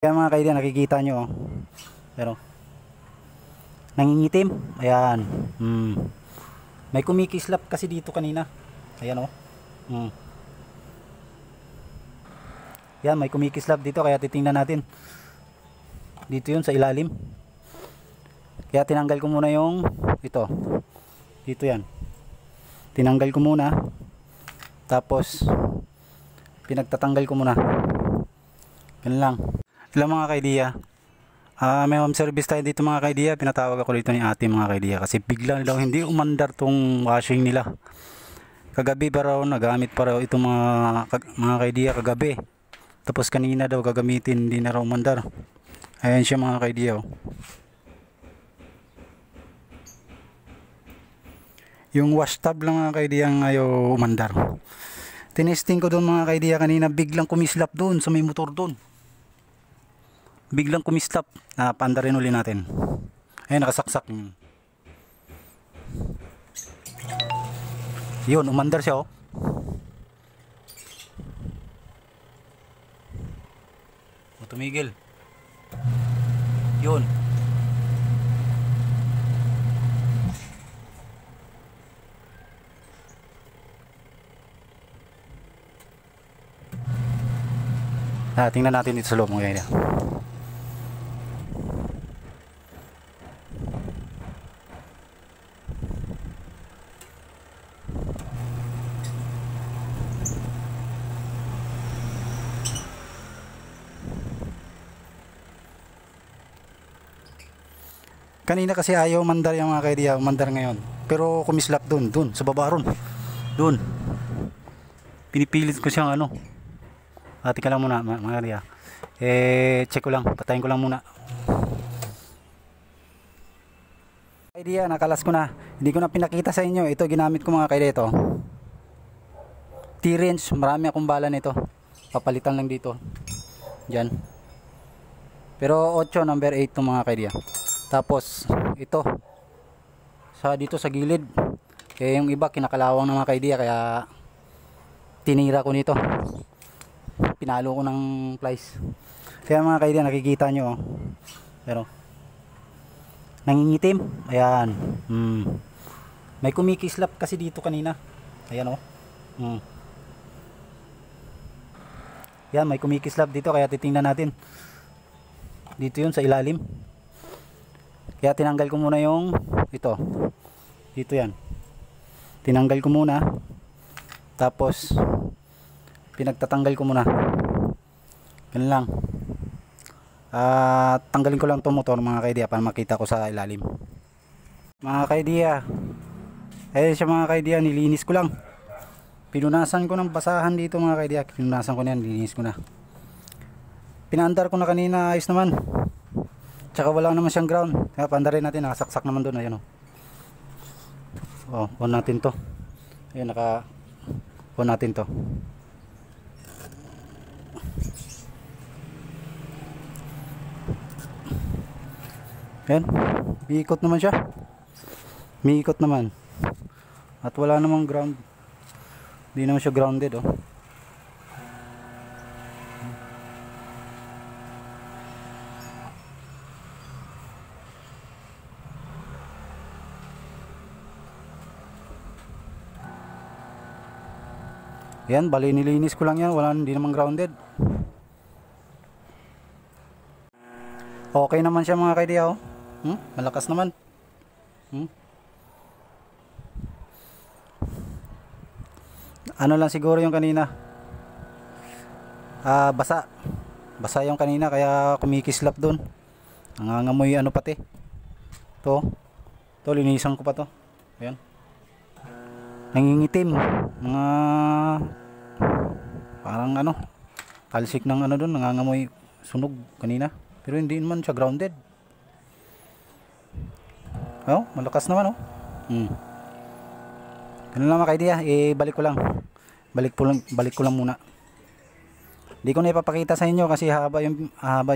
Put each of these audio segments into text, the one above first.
Kaya mga kaibigan, nakikita nyo oh. Pero nangingitim. Ayan. May kumikislap kasi dito kanina. Ayan oh. Yan, may kumikislap dito kaya titingnan natin. Dito yun sa ilalim. Kaya tinanggal ko muna yung ito. Dito yan. Tinanggal ko muna. Tapos pinagtatanggal ko muna. Ganun lang. Hello mga kaidiya. May home service tayo dito mga kaidiya. Pinatawag ako dito ni ate mga kaidiya. Kasi bigla daw hindi umandar tong washing nila. Kagabi pa raw, nagamit pa raw itong mga kaidiya kagabi. Tapos kanina daw gagamitin, hindi na raw umandar. Ayan siya mga kaidiya oh. Yung wash tub lang mga kaidiya ayaw umandar. Tinesting ko doon mga kaidiya kanina, biglang kumislap doon sa may motor doon. Biglang kumislap. Paandarin uli natin. Ayun, nakasaksak yun. Yun, umandar siya oh. Tumigil. Yun. Tingnan natin dito sa loob mga kaibigan. Kanina kasi ayaw mandar yung mga kaidiya, mandar ngayon. Pero kumislap dun sa baba ron. Dun. Pinipilit ko siyang ano. Tika lang muna mga kaidiya. Check ko lang, patayin ko lang muna. Kaidiya, nakalas ko na. Hindi ko na pinakita sa inyo. Ito ginamit ko mga kaidiya ito. T-wrench, marami akong bala nito. Papalitan lang dito. Diyan. Pero 8 number 8 to mga kaidiya. Tapos ito dito sa gilid, kaya yung iba kinakalawang ng mga kaidiya, kaya tinira ko nito, pinalo ko ng plies. Kaya mga kaidiya, nakikita nyo oh. Pero nangingitim. Ayan. May kumikislap kasi dito kanina. Ayan oh. Yan, may kumikislap dito kaya titingnan natin. Dito yun sa ilalim. Kaya tinanggal ko muna yung ito. Dito yan. Tinanggal ko muna. Tapos pinagtatanggal ko muna. Ganun lang. Tanggalin ko lang itong motor mga kaidiya para makita ko sa ilalim. Mga kaidiya. Ayun siya mga kaidiya, nilinis ko lang. Pinunasan ko ng basahan dito mga kaidiya. Pinunasan ko na yan, nilinis ko na. Pinaandar ko na kanina, ayos naman. Tsaka wala naman siyang ground. Kaya pandarin natin, nakasaksak naman doon. Ayan o. On natin to. Ayan, on natin to. Ayan, miikot naman siya. Miikot naman. At wala namang ground. Hindi naman siya grounded oh. Yan, bali nilinis ko lang yan, hindi naman grounded. Okay naman siya mga kaidiya oh. Malakas naman. Ano lang siguro yung kanina. Basa yung kanina kaya kumikislap doon. Nangangamoy ano pati. To linisan ko pa to. Ayan. Nangingitim. Mga parang ano, talsik ng ano doon, nangangamoy sunog kanina. Pero hindi naman siya grounded. Oh, malakas naman oh. Ganun lang mga kaidiya, balik ko lang. Balik ko lang muna. Hindi ko na ipapakita sa inyo kasi haba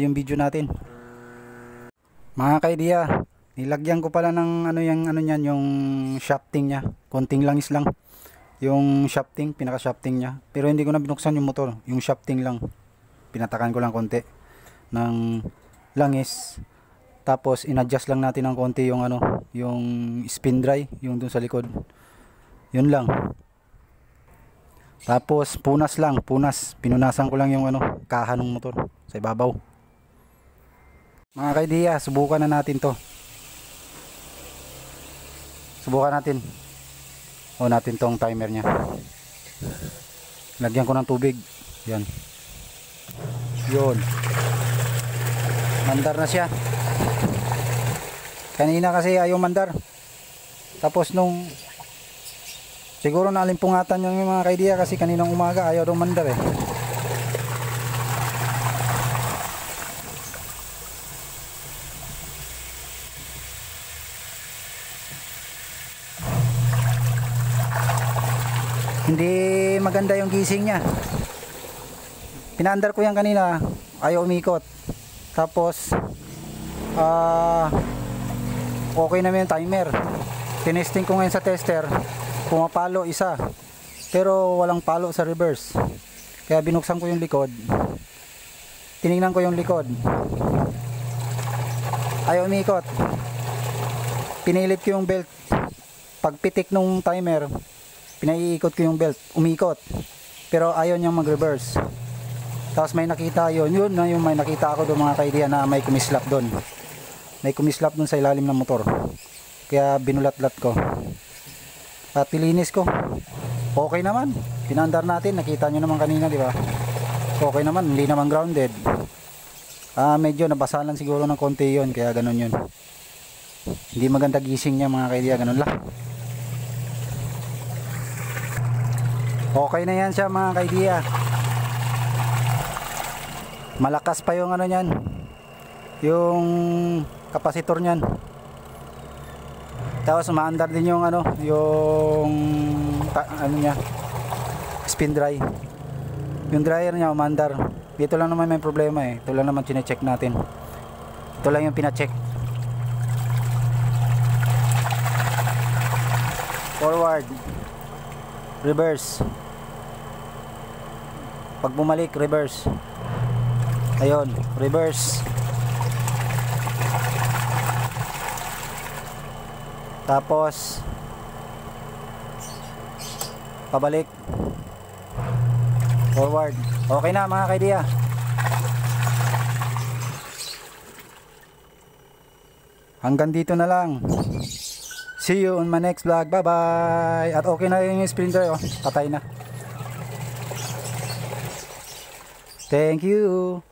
yung video natin. Mga kaidiya, nilagyan ko pala ng ano niyan, yung shafting niya. Konting langis lang. Yung shafting, pinaka shafting niya. Pero hindi ko na binuksan yung motor, yung shafting lang. Pinatakan ko lang konti. ng langis. Tapos in-adjust lang natin ng konti yung ano, yung spin dry, yung dun sa likod. Yun lang. Tapos punas lang, pinunasan ko lang yung ano, kaha ng motor sa ibabaw. Mga kaidiya, subukan na natin to. Subukan natin. O natin tong timer nya. Lagyan ko ng tubig. Yan. Yun. Mandar na siya. Kanina kasi ayaw mandar. Tapos nung siguro nalimpungatan yung mga kaidiya kasi kaninang umaga ayaw daw mandar eh. Hindi maganda yung gising niya. Pinaandar ko yan kanina, ayaw umikot. Tapos okay naman yung timer. Tinesting ko ngayon sa tester, pumapalo isa, pero walang palo sa reverse. Kaya binuksan ko yung likod, tinignan ko yung likod, ayaw umikot. Pinilit ko yung belt, pagpitik nung timer pinaiikot ko yung belt, umikot, pero ayaw niyang mag-reverse. Tapos may nakita yun na yung may nakita ako doon mga kaidiya na may kumislap doon. May kumislap doon sa ilalim ng motor. Kaya binulat-lat ko. At pilinis ko. Okay naman. Pinandar natin, nakita nyo naman kanina, di ba? Okay naman, hindi naman grounded. Medyo nabasalan siguro ng konti yun, kaya ganun yun. Hindi maganda gising niya mga kaidiya, ganun lang. Okay na yan siya mga kaidiya. Malakas pa yung ano niyan, yung kapasitor niyan. Tapos maandar din yung ano, yung ano niya, spin dry. Yung dryer niya umaandar. Dito lang naman may problema eh. Ito lang naman chine-check natin. Ito lang yung pina-check. Forward, reverse. Pag bumalik, reverse. Ayun, reverse. Tapos pabalik, forward. Okay na mga kaidiya. Hanggang dito na lang. See you on my next vlog. Bye bye. At okay na yung sprinter, oh. Patay na. Thank you.